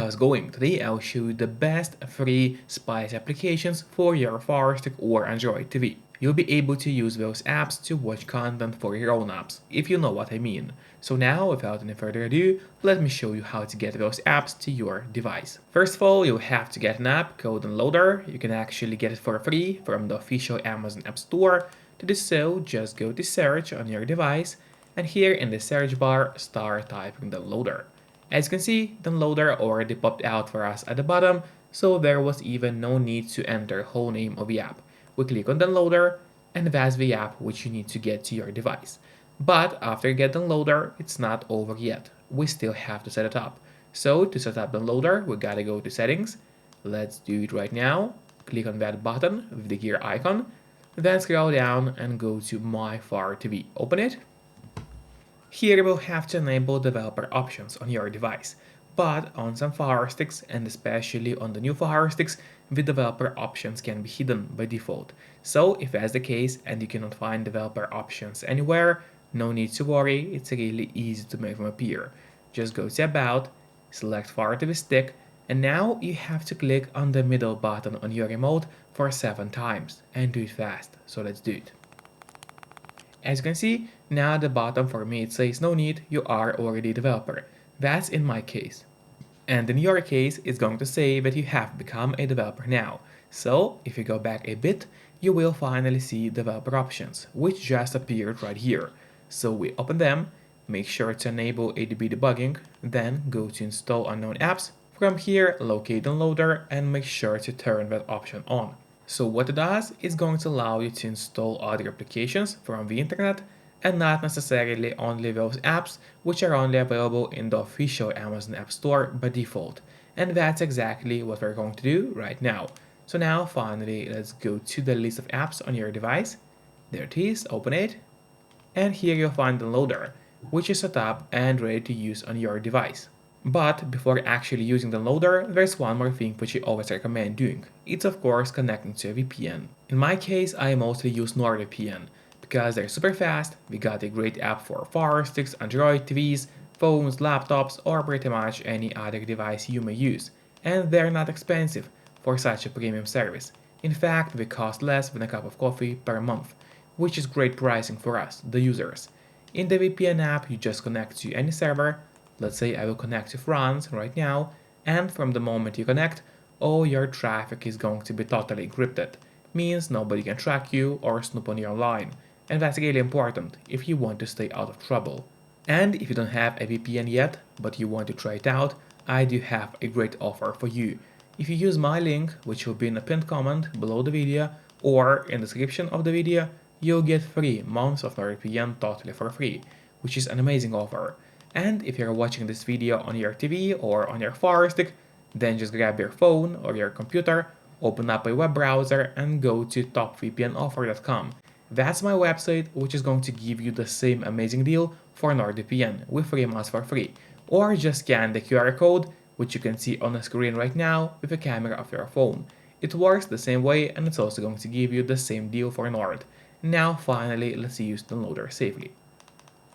how's it going? Today I'll show you the best free spice applications for your Firestick or Android TV. You'll be able to use those apps to watch content for your own apps, if you know what I mean. So now, without any further ado, let me show you how to get those apps to your device. First of all, you'll have to get an app called Downloader. You can actually get it for free from the official Amazon App Store. To do so, just go to search on your device, and here in the search bar, start typing Downloader. As you can see, Downloader already popped out for us at the bottom, so there was even no need to enter the whole name of the app. We click on Downloader, and that's the app which you need to get to your device. But after you get Downloader, it's not over yet. We still have to set it up. So to set up Downloader, we gotta go to Settings. Let's do it right now. Click on that button with the gear icon, then scroll down and go to My Fire TV. Open it. Here you will have to enable developer options on your device, but on some Firesticks and especially on the new Firesticks, the developer options can be hidden by default. So if that's the case and you cannot find developer options anywhere, no need to worry, it's really easy to make them appear. Just go to About, select Fire TV Stick, and now you have to click on the middle button on your remote for 7 times and do it fast. So let's do it. As you can see, now at the bottom for me it says no need, you are already a developer. That's in my case. And in your case, it's going to say that you have become a developer now. So if you go back a bit, you will finally see developer options, which just appeared right here. So we open them, make sure to enable ADB debugging, then go to install unknown apps. From here, locate Downloader and make sure to turn that option on. So what it does is going to allow you to install other applications from the internet and not necessarily only those apps which are only available in the official Amazon App Store by default. And that's exactly what we're going to do right now. So now finally let's go to the list of apps on your device. There it is, open it. And here you'll find Downloader, which is set up and ready to use on your device. But before actually using the loader, there's one more thing which I always recommend doing. It's of course connecting to a VPN. In my case, I mostly use NordVPN because they're super fast. We got a great app for Firesticks, Android TVs, phones, laptops, or pretty much any other device you may use. And they're not expensive for such a premium service. In fact, they cost less than a cup of coffee per month, which is great pricing for us, the users. In the VPN app, you just connect to any server. Let's say I will connect to France right now, and from the moment you connect, all your traffic is going to be totally encrypted. Means nobody can track you or snoop on your line, and that's really important if you want to stay out of trouble. And if you don't have a VPN yet, but you want to try it out, I do have a great offer for you. If you use my link, which will be in the pinned comment below the video or in the description of the video, you'll get 3 months of NordVPN totally for free, which is an amazing offer. And if you're watching this video on your TV or on your Fire Stick, then just grab your phone or your computer, open up a web browser and go to topvpnoffer.com. That's my website, which is going to give you the same amazing deal for NordVPN with 3 months for free. Or just scan the QR code, which you can see on the screen right now with the camera of your phone. It works the same way and it's also going to give you the same deal for Nord. Now finally, let's use Downloader safely.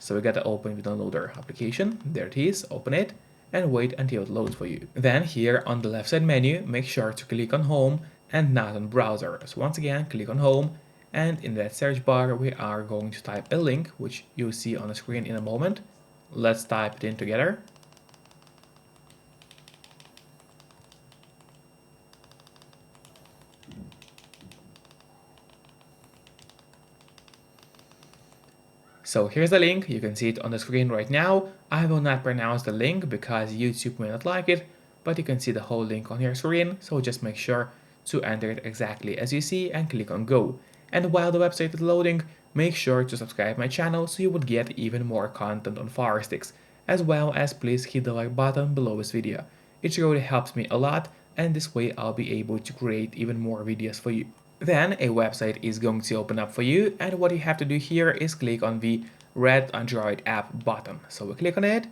So we gotta open the Downloader application, there it is, open it, and wait until it loads for you. Then here on the left side menu, make sure to click on Home and not on Browser. So once again, click on Home, and in that search bar, we are going to type a link, which you'll see on the screen in a moment. Let's type it in together. So here's the link, you can see it on the screen right now. I will not pronounce the link because YouTube may not like it, but you can see the whole link on your screen, so just make sure to enter it exactly as you see and click on go. And while the website is loading, make sure to subscribe my channel so you would get even more content on Firesticks, as well as please hit the like button below this video. It really helps me a lot, and this way I'll be able to create even more videos for you. Then a website is going to open up for you, and what you have to do here is click on the red Android app button. So we click on it,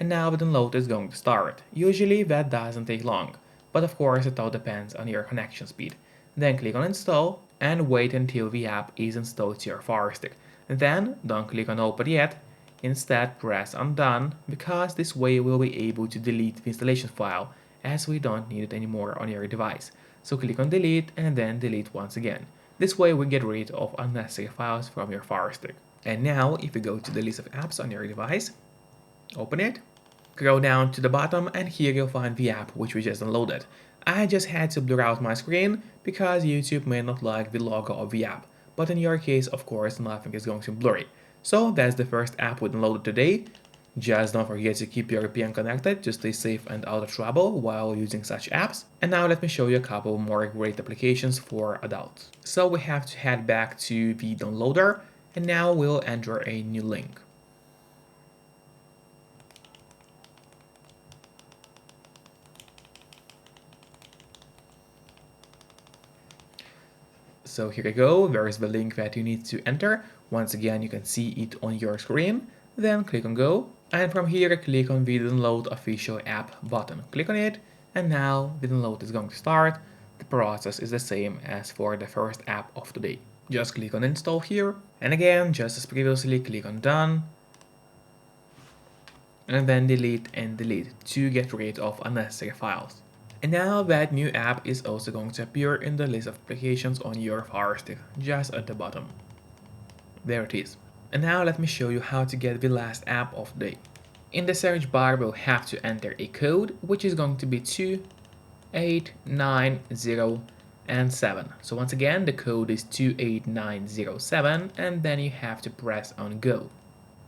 and now the download is going to start. Usually that doesn't take long, but of course it all depends on your connection speed. Then click on install and wait until the app is installed to your Firestick. Then don't click on open yet. Instead, press on Done because this way we'll be able to delete the installation file as we don't need it anymore on your device. So click on Delete and then Delete once again. This way we get rid of unnecessary files from your Firestick. And now if you go to the list of apps on your device, open it, scroll down to the bottom and here you'll find the app which we just downloaded. I just had to blur out my screen because YouTube may not like the logo of the app, but in your case of course nothing is going to be blurry. So that's the first app we downloaded today. Just don't forget to keep your VPN connected to stay safe and out of trouble while using such apps. And now let me show you a couple more great applications for adults. So we have to head back to the downloader and now we'll enter a new link. So here you go, there is the link that you need to enter. Once again, you can see it on your screen. Then click on Go, and from here click on the Download Official App button. Click on it, and now the download is going to start. The process is the same as for the first app of today. Just click on Install here, and again, just as previously, click on Done, and then Delete and Delete to get rid of unnecessary files. And now that new app is also going to appear in the list of applications on your Firestick, just at the bottom. There it is. And now let me show you how to get the last app of the day. In the search bar, we'll have to enter a code, which is going to be 28907. So once again, the code is 28907, and then you have to press on Go.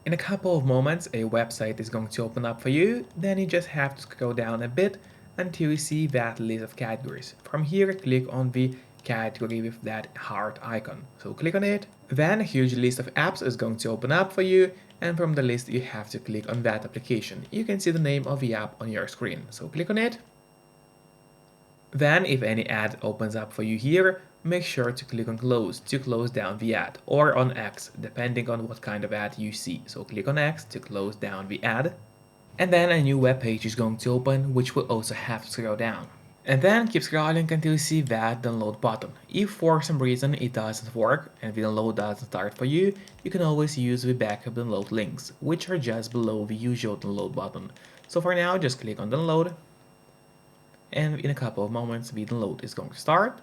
In a couple of moments, a website is going to open up for you, then you just have to scroll down a bit until you see that list of categories. From here, click on the category with that heart icon. So click on it. Then a huge list of apps is going to open up for you, and from the list you have to click on that application. You can see the name of the app on your screen. So click on it. Then if any ad opens up for you here, make sure to click on Close to close down the ad, or on X, depending on what kind of ad you see. So click on X to close down the ad. And then a new web page is going to open, which will also have to scroll down. And then keep scrolling until you see that download button. If for some reason it doesn't work and the download doesn't start for you, you can always use the backup download links, which are just below the usual download button. So for now, just click on download, and in a couple of moments the download is going to start.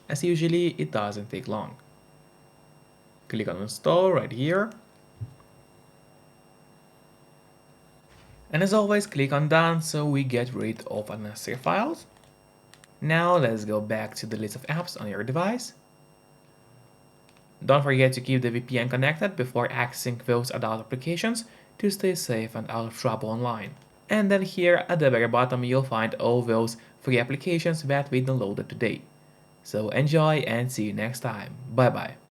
As usually, it doesn't take long. Click on install right here. And as always, click on Done so we get rid of unnecessary files. Now let's go back to the list of apps on your device. Don't forget to keep the VPN connected before accessing those adult applications to stay safe and out of trouble online. And then here at the very bottom you'll find all those free applications that we downloaded today. So enjoy and see you next time. Bye bye.